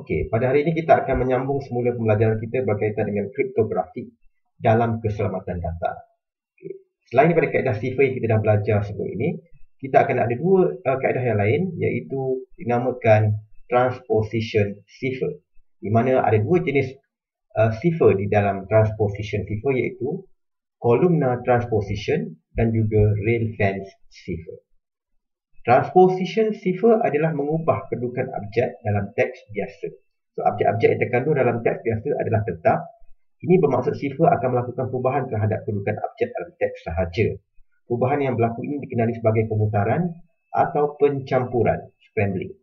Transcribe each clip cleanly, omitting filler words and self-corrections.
Okey, pada hari ini kita akan menyambung semula pembelajaran kita berkaitan dengan kriptografi dalam keselamatan data. Okey. Selain daripada kaedah sifar yang kita dah belajar sebelum ini, kita akan ada dua kaedah yang lain, iaitu dinamakan transposition cipher. Di mana ada dua jenis cipher di dalam transposition cipher, iaitu columnar transposition dan juga rail fence cipher. Transposition cipher adalah mengubah kedudukan abjad dalam teks biasa. So, abjad-abjad yang terkandung dalam teks biasa adalah tetap. Ini bermaksud cipher akan melakukan perubahan terhadap kedudukan abjad dalam teks sahaja. Perubahan yang berlaku ini dikenali sebagai pemutaran atau pencampuran, scrambling.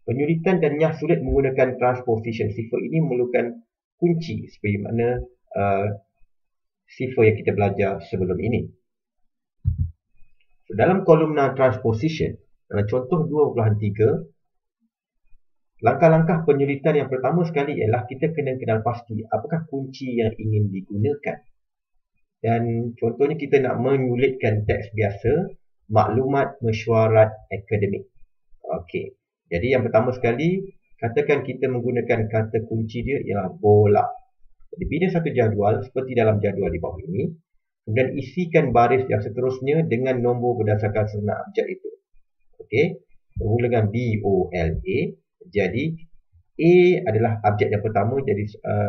Penyulitan dan nyah sulit menggunakan transposition cipher ini memerlukan kunci seperti mana cipher yang kita belajar sebelum ini. So, dalam columnar transposition, dalam contoh 2.3, langkah-langkah penyulitan yang pertama sekali ialah kita kena kenal pasti apakah kunci yang ingin digunakan. Dan contohnya kita nak menyulitkan teks biasa, maklumat mesyuarat akademik. Okey. Jadi yang pertama sekali, katakan kita menggunakan kata kunci dia ialah bola. Jadi bina satu jadual seperti dalam jadual di bawah ini. Kemudian isikan baris yang seterusnya dengan nombor berdasarkan susunan abjad itu. Okey. Bermula dengan BOLA. Jadi A adalah abjad yang pertama, jadi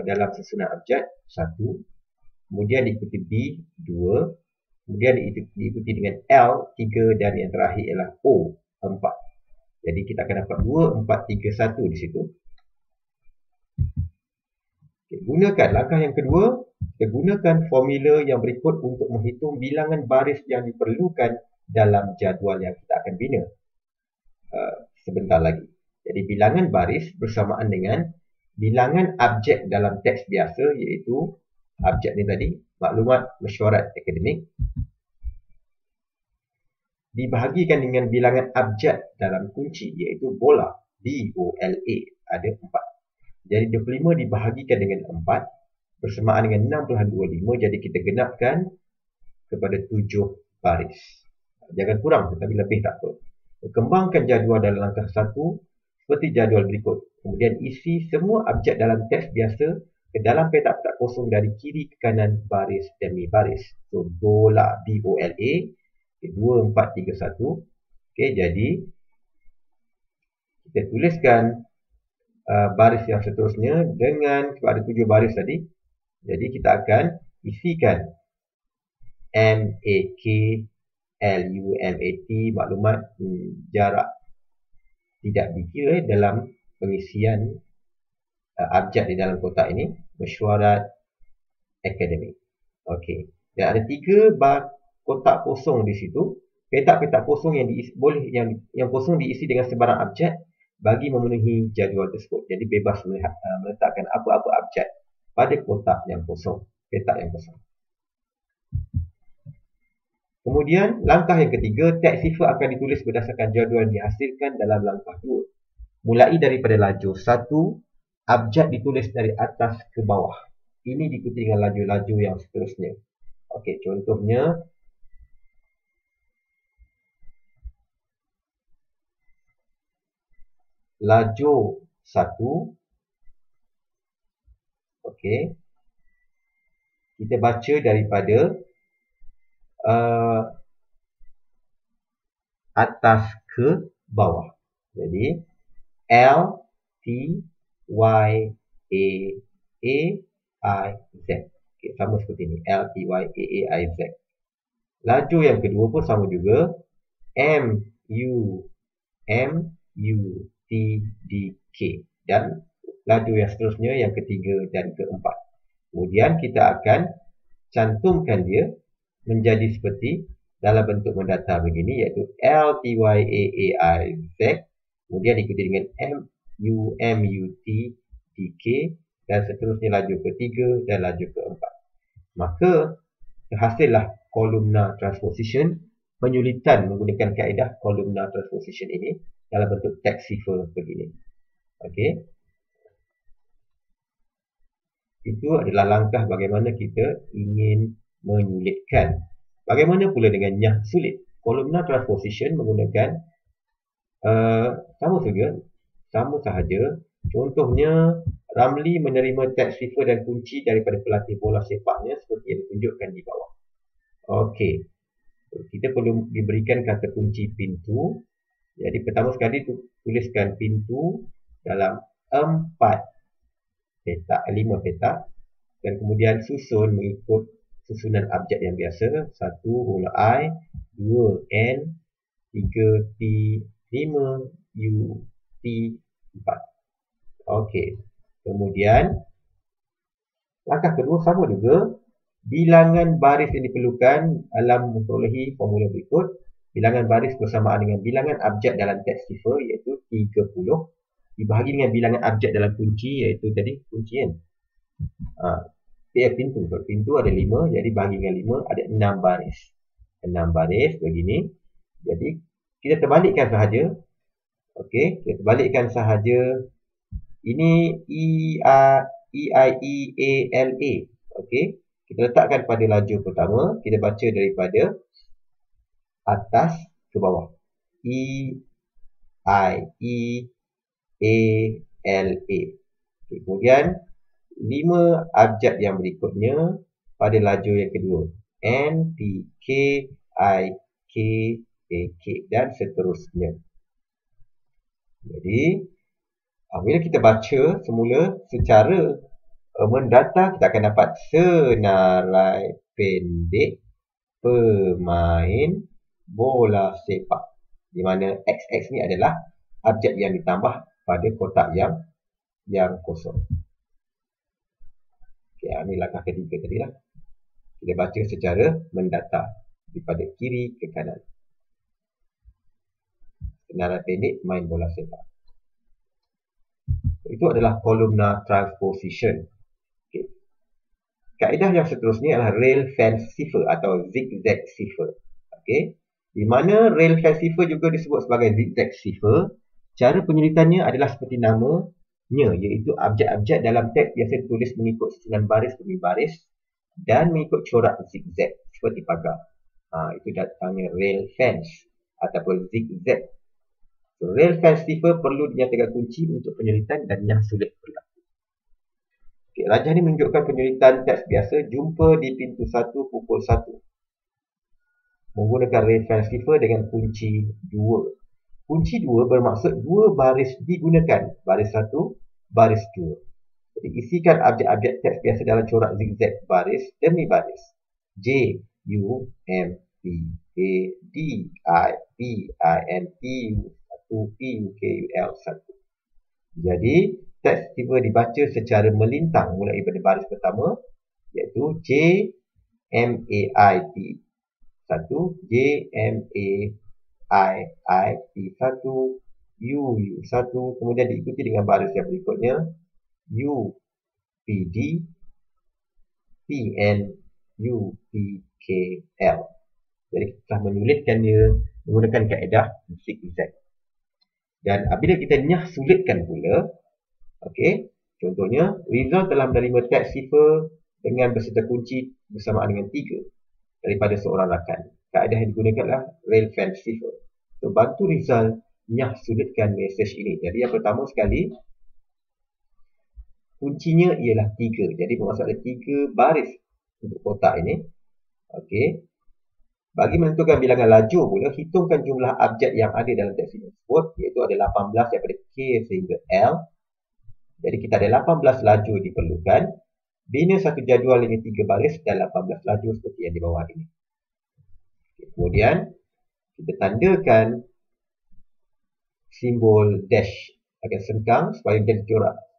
dalam susunan abjad 1. Kemudian diikuti B 2. Kemudian diikuti dengan L 3 dan yang terakhir ialah O 4. Jadi kita akan dapat 2 4 3 1 di situ. Okay, gunakan langkah yang kedua. Kita gunakan formula yang berikut untuk menghitung bilangan baris yang diperlukan dalam jadual yang kita akan bina sebentar lagi. Jadi bilangan baris bersamaan dengan bilangan abjad dalam teks biasa, iaitu abjad ni tadi, maklumat mesyuarat akademik, dibahagikan dengan bilangan abjad dalam kunci, iaitu bola, BOLA, ada 4. Jadi 25 dibahagikan dengan 4 bersamaan dengan 6.25, jadi kita genapkan kepada 7 baris. Jangan kurang, tetapi lebih tak apa. Kembangkan jadual dalam langkah 1 seperti jadual berikut. Kemudian isi semua abjad dalam teks biasa ke dalam petak-petak kosong dari kiri ke kanan baris demi baris. So, bola, BOLA, 2, 4, 3, 1. Okey, jadi kita tuliskan baris yang seterusnya dengan kepada 7 baris tadi. Jadi kita akan isikan MAK LUMAT, maklumat jarak tidak dikira dalam pengisian abjad di dalam kotak ini, mesyuarat akademik. Okey. Dan ada 3 kotak kosong di situ. Petak-petak kosong yang diisi, yang kosong diisi dengan sebarang abjad bagi memenuhi jadual tersebut. Jadi bebas meletakkan apa-apa abjad pada kotak yang kosong, petak yang kosong. Kemudian langkah yang ketiga, teks cipher akan ditulis berdasarkan jadual yang dihasilkan dalam langkah 2. Mulai daripada lajur 1, abjad ditulis dari atas ke bawah. Ini diikuti dengan lajur-lajur yang seterusnya. Okey, contohnya lajur 1. Okey. Kita baca daripada atas ke bawah. Jadi L T Y A I Z. Okay, sama seperti ini, L T Y A I Z. Lajur yang kedua pun sama juga, M U T D K, dan lajur yang seterusnya yang ketiga dan keempat. Kemudian kita akan cantumkan dia menjadi seperti dalam bentuk mendatar begini, iaitu L T Y A I Z, kemudian diikuti dengan M U T D K, dan seterusnya lajur ketiga dan lajur keempat. Maka terhasillah columnar transposition, penyulitan menggunakan kaedah columnar transposition ini dalam bentuk teks cipher begini. Okey. Itu adalah langkah bagaimana kita ingin menyulitkan. Bagaimana pula dengan nyah sulit? Columnar transposition menggunakan sama sahaja Contohnya, Ramli menerima teks sifar dan kunci daripada pelatih bola sepaknya seperti yang ditunjukkan di bawah. Okey, kita perlu diberikan kata kunci pintu. Jadi pertama sekali tuliskan pintu dalam 4 petak, 5 petak, dan kemudian susun mengikut susunan abjad yang biasa. 1 huruf I, 2 N, 3 P, 5 U, T, 4. Okey. Kemudian langkah kedua sama juga. Bilangan baris yang diperlukan dalam memperolehi formula berikut. Bilangan baris bersamaan dengan bilangan abjad dalam teks sifar iaitu 30 dibahagi dengan bilangan abjad dalam kunci iaitu tadi kunci kan. Pintu ada 5, jadi bahagi dengan 5 ada 6 baris. 6 baris begini. Jadi kita terbalikkan sahaja. Okey, kita terbalikkan sahaja. Ini E-I-E-A-L-A. Okey, kita letakkan pada lajur pertama. Kita baca daripada atas ke bawah. E-I-E-A-L-A. Okay, kemudian 5 abjad yang berikutnya pada lajur yang kedua. N, P, K, I, K, A, K dan seterusnya. Jadi bila kita baca semula secara mendata, kita akan dapat senarai pendek pemain bola sepak, di mana XX ni adalah abjad yang ditambah pada kotak yang kosong. Okay, ini langkah ketiga tadi lah. Kita baca secara mendata daripada kiri ke kanan. Senarai pendek main bola sepak. Itu adalah columnar transposition. Okay. Kaedah yang seterusnya adalah rail fence cipher atau zigzag cipher. Okay. Di mana rail fence cipher juga disebut sebagai zigzag cipher. Cara penyulitannya adalah seperti namanya, iaitu abjad-abjad dalam teks biasa ditulis mengikut susunan baris demi baris dan mengikut corak zigzag seperti pagar. Itu datangnya rail fence ataupun zigzag. Rail fence cipher perlu dinyatakan kunci untuk penyulitan dan yang sulit berlaku. Okay, rajah ini menunjukkan penyulitan teks biasa. Jumpa di pintu 1 pukul 1. Menggunakan rail fence cipher dengan kunci 2. Kunci 2 bermaksud 2 baris digunakan. Baris 1, baris 2. Jadi isikan abjad-abjad teks biasa dalam corak zigzag baris demi baris. J, U, M, P, A, D, I, P, I, N, P, P-U-K-U-L 1. Jadi, teks tiba dibaca secara melintang mulai pada baris pertama iaitu J-M-A-I-T 1, J-M-A-I-I-T 1, U-U 1, kemudian diikuti dengan baris yang berikutnya U-P-D P-N-U-P-K-L. Jadi, kita telah menyulitkan dia menggunakan kaedah zigzag. Dan apabila kita nyah sulitkan pula, okey, contohnya Rizal telah menerima teks sifar dengan berserta kunci bersamaan dengan 3 daripada seorang rakan. Kaedah yang digunakan adalah rail fence cipher. So, bantu Rizal nyah sulitkan mesej ini. Jadi yang pertama sekali, kuncinya ialah 3. Jadi bermaksud ada 3 baris untuk kotak ini. Okey. Bagi menentukan bilangan lajur pula, hitungkan jumlah abjad yang ada dalam teks tersebut, iaitu ada 18 daripada K sehingga L. Jadi kita ada 18 lajur diperlukan. Bina satu jadual dengan 3 baris dan 18 lajur seperti yang di bawah ini. Kemudian, kita tandakan simbol dash akan sengkang supaya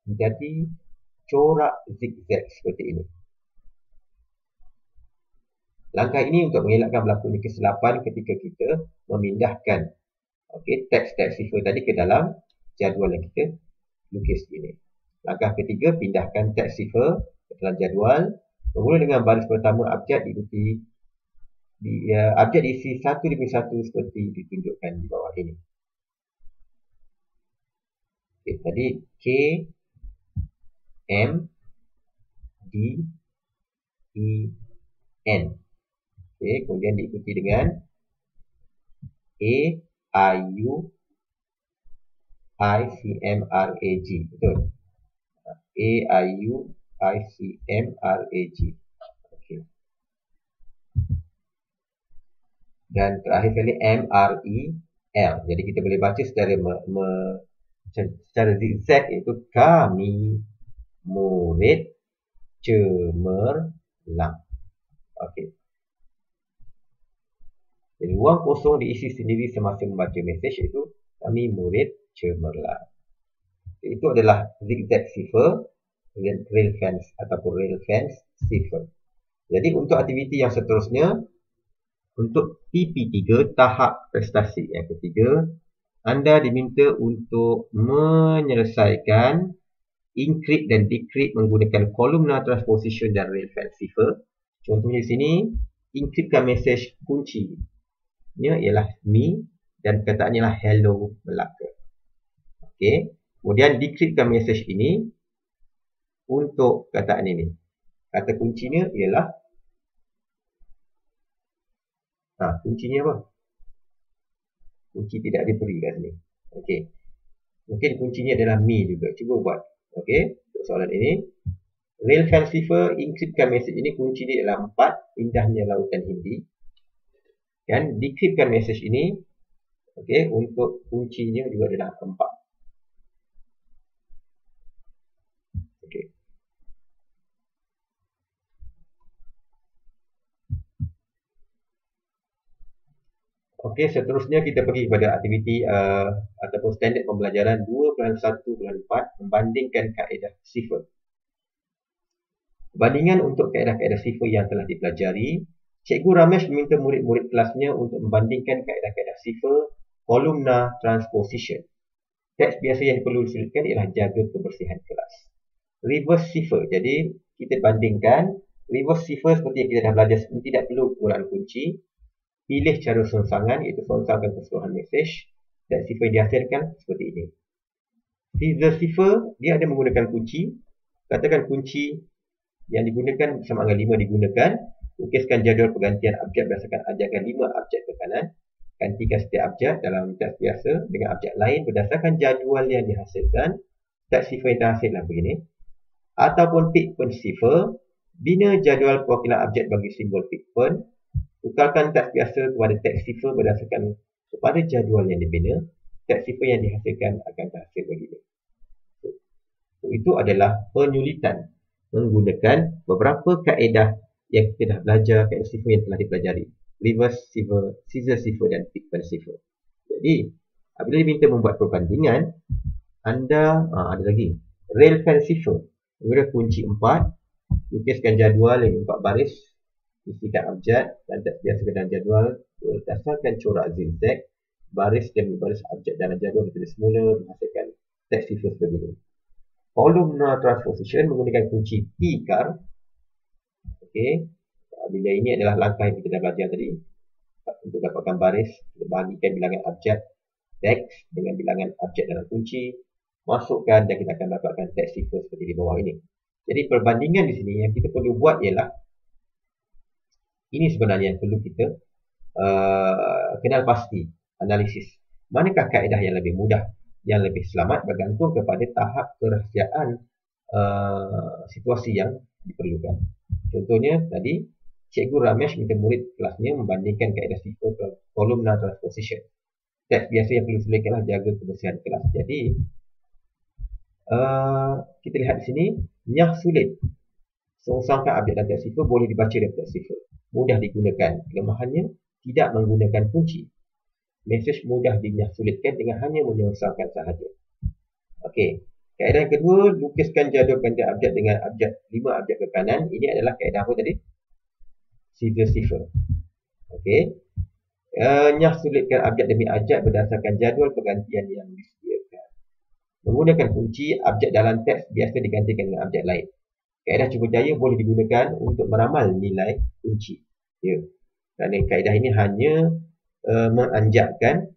menjadi corak zigzag seperti ini. Langkah ini untuk mengelakkan berlakunya kesilapan ketika kita memindahkan teks-teks sifar tadi ke dalam jadual yang kita lukis ini. Langkah ketiga, pindahkan teks sifar ke dalam jadual. Bermula dengan baris pertama abjad diikuti abjad diisi satu demi satu seperti ditunjukkan di bawah ini. Okay, tadi K, M, D, E, N. Okay, kemudian diikuti dengan A, I, U, ICMRAG. Betul. AIUICMRAG. Okey. Dan terakhir kali MREL. Jadi kita boleh baca secara zigzag, iaitu kami murid cemerlang. Okey. Jadi ruang kosong diisi sendiri semasa membaca mesej, itu kami murid cemerlang. Itu adalah zigzag cipher, rail fence ataupun rail fence cipher. Jadi untuk aktiviti yang seterusnya, untuk TP3 tahap prestasi yang ketiga, anda diminta untuk menyelesaikan encrypt dan decrypt menggunakan columnar transposition dan rail fence cipher. Contohnya di sini, encryptkan mesej kunci. Ini ialah me dan perkataannya ialah hello Melaka. Okey. Kemudian decryptkan mesej ini untuk perkataan ini. Kata kuncinya ialah kuncinya apa? Kunci tidak diberi kat sini. Okey. Mungkin kuncinya adalah me juga. Cuba buat. Okey. Untuk soalan ini, rail fence cipher encryptkan mesej ini kunci dia adalah 4, indahnya lautan Hindi. Dan decryptkan mesej ini, okey, untuk kuncinya juga adalah 4. Okey. Okey, seterusnya kita pergi kepada aktiviti ataupun standard pembelajaran 2.1.4, membandingkan kaedah cipher. Bandingan untuk kaedah-kaedah cipher yang telah dipelajari. Cikgu Ramesh meminta murid-murid kelasnya untuk membandingkan kaedah-kaedah cipher columnar transposition. Teks biasa yang perlu diselitkan ialah jaga kebersihan kelas. Reverse cipher. Jadi, kita bandingkan reverse cipher seperti yang kita dah belajar, tidak perlu penggunaan kunci. Pilih cara songsangan, iaitu songsangkan keseluruhan mesej. Dan cipher yang dihasilkan seperti ini. Scissor cipher, dia ada menggunakan kunci. Katakan kunci yang digunakan bersama dengan 5 digunakan. Lukiskan jadual pergantian abjad berdasarkan ajakan 5 abjad ke kanan. Gantikan setiap abjad dalam teks biasa dengan abjad lain berdasarkan jadual yang dihasilkan. Teks cipher yang terhasil adalah begini. Ataupun Pigpen cipher, bina jadual perwakilan abjad bagi simbol Pigpen. Tukarkan teks biasa kepada teks cipher berdasarkan kepada jadual yang dibina. Teks cipher yang dihasilkan akan terhasil begini. Itu adalah penyulitan menggunakan beberapa kaedah yang kita dah belajar, kaedah cipher yang telah dipelajari. Reverse cipher, scissor cipher dan Pigpen cipher. Jadi, apabila diminta membuat perbandingan, anda ada lagi rail fence cipher. Menggunakan kunci 4, lukiskan jadual yang 4 baris, isikan abjad dan teks biasa dalam jadual berdasarkan corak zigzag. Baris demi baris abjad dalam jadual ditulis semula menghasilkan teks cipher sebegini. Columnar transposition menggunakan kunci T-car. Okey. Bila ini adalah langkah yang kita dah belajar tadi. Untuk dapatkan baris, kita bahagikan bilangan abjad teks dengan bilangan abjad dalam kunci. Masukkan dan kita akan dapatkan teks cipher seperti di bawah ini. Jadi perbandingan di sini yang kita perlu buat ialah, ini sebenarnya yang perlu kita kenal pasti, analisis. Manakah kaedah yang lebih mudah, yang lebih selamat, bergantung kepada tahap kerahsiaan situasi yang diperlukan. Contohnya tadi, Cikgu Ramesh minta murid kelasnya membandingkan kaedah cipher columnar transposition. Teks biasa yang perlu diselitkanlah jaga kebersihan kelas. Jadi, kita lihat di sini, nyah sulit. Songsangkan abjad dan teks cipher boleh dibaca dari teks cipher. Mudah digunakan. Kelemahannya, tidak menggunakan kunci. Mesej mudah dinyah sulitkan dengan hanya menyongsangkan sahaja. Okey. Kaedah yang kedua, lukiskan jadual gantian abjad dengan abjad 5 abjad ke kanan. Ini adalah kaedah apa tadi? Scissor cipher. Okey. Nyah sulitkan abjad demi abjad berdasarkan jadual pergantian yang disediakan. Menggunakan kunci, abjad dalam teks biasa digantikan dengan abjad lain. Kaedah cuba jaya boleh digunakan untuk meramal nilai kunci. Ya. Kerana kaedah ini hanya menganjakkan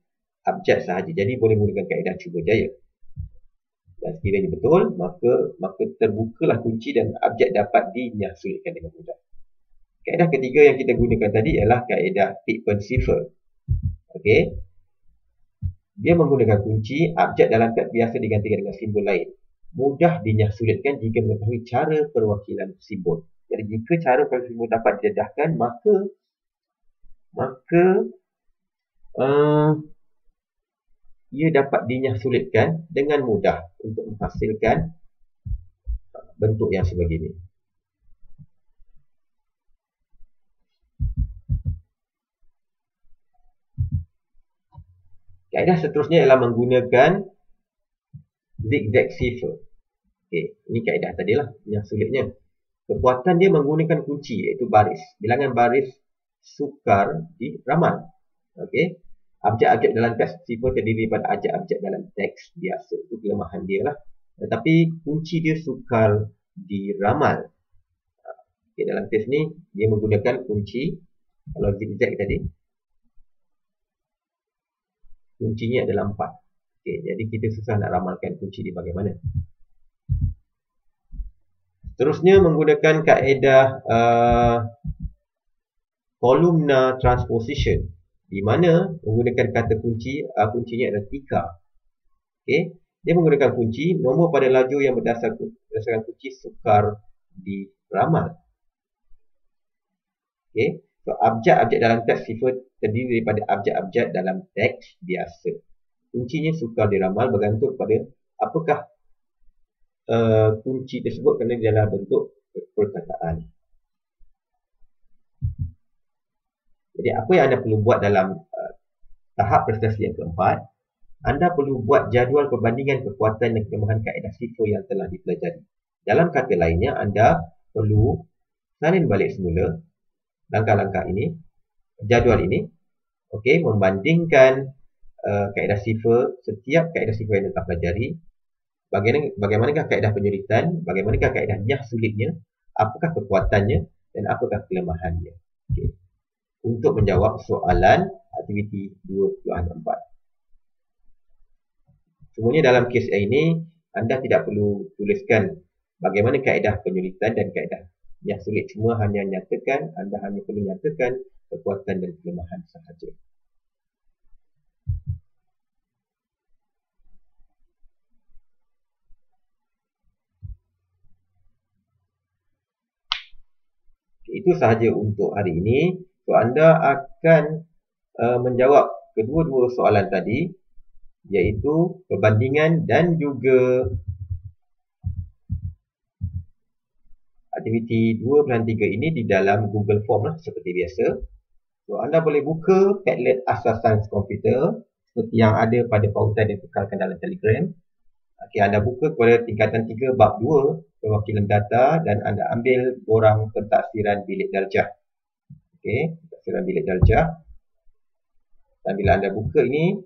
abjad sahaja. Jadi boleh menggunakan kaedah cuba jaya. Dan sekiranya betul, maka terbukalah kunci dan abjad dapat dinyah sulitkan dengan mudah. Kaedah ketiga yang kita gunakan tadi ialah kaedah Pigpen cipher. Okey. Dia menggunakan kunci, abjad dalam teks biasa digantikan dengan simbol lain. Mudah dinyahsulitkan jika mengetahui cara perwakilan simbol. Jadi jika cara perwakilan simbol dapat didedahkan, maka ia dapat dinyahsulitkan dengan mudah untuk menghasilkan bentuk yang sebegini. Kaedah seterusnya ialah menggunakan zigzag cipher. Okey, ini kaedah tadilah yang sulitnya. Kekuatan dia menggunakan kunci iaitu baris. Bilangan baris sukar di ramal. Okey. Abjad-abjad dalam teks cipher terdiri daripada abjad-abjad dalam teks biasa. Itu kelemahan dia lah. Tetapi kunci dia sukar diramal. Okey, dalam teks ni dia menggunakan kunci. Kalau zigzag tadi, kuncinya adalah 4. Okey, jadi kita susah nak ramalkan kunci dia bagaimana. Seterusnya menggunakan kaedah columnar transposition, di mana menggunakan kata kunci, kuncinya adalah tika. Okey, dia menggunakan kunci, nombor pada laju yang berdasarkan kunci sukar diramal. Okey, so abjad-abjad dalam teks cipher terdiri daripada abjad-abjad dalam teks biasa. Kuncinya sukar diramal bergantung pada apakah kunci tersebut kerana dia dalam bentuk perkataan. Jadi apa yang anda perlu buat dalam tahap prestasi yang keempat, anda perlu buat jadual perbandingan kekuatan dan kelemahan kaedah cipher yang telah dipelajari. Dalam kata lainnya, anda perlu salin balik semula langkah-langkah ini, jadual ini, okey, membandingkan kaedah cipher, setiap kaedah cipher yang telah pelajari, bagaimanakah kaedah penyulitan, bagaimanakah kaedah nyah sulitnya, apakah kekuatannya dan apakah kelemahannya. Okey. Untuk menjawab soalan aktiviti 2.4. Semuanya dalam kes ini, anda tidak perlu tuliskan bagaimana kaedah penyulitan dan kaedah nyah sulit. Semua hanya nyatakan, anda hanya perlu nyatakan kekuatan dan kelemahan sahaja. Itu sahaja untuk hari ini. So, anda akan menjawab kedua-dua soalan tadi, iaitu perbandingan dan juga aktiviti 2/3 ini di dalam Google Form lah, seperti biasa. So, anda boleh buka Padlet Asas Sains Komputer seperti yang ada pada pautan yang dikekalkan dalam Telegram. Okay, anda buka kepada tingkatan 3 bab 2 perwakilan data dan anda ambil borang pentaksiran bilik darjah. Okey, pentaksiran bilik darjah. Dan bila anda buka ini,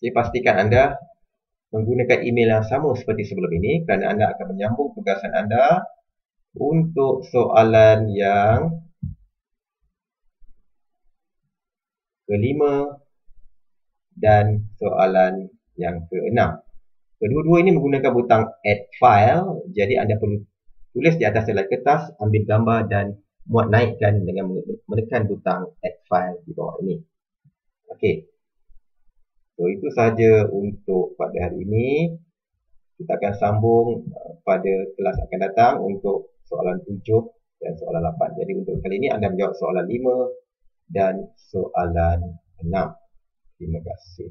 pastikan anda menggunakan email yang sama seperti sebelum ini kerana anda akan menyambung tugasan anda untuk soalan yang kelima dan soalan yang keenam. Kedua-dua ini menggunakan butang add file, jadi anda perlu tulis di atas helai kertas, ambil gambar dan muat naikkan dengan menekan butang add file di bawah ini. Okey. So itu sahaja untuk pada hari ini. Kita akan sambung pada kelas akan datang untuk soalan 7 dan soalan 8. Jadi untuk kali ini anda menjawab soalan 5 dan soalan 6. Terima kasih.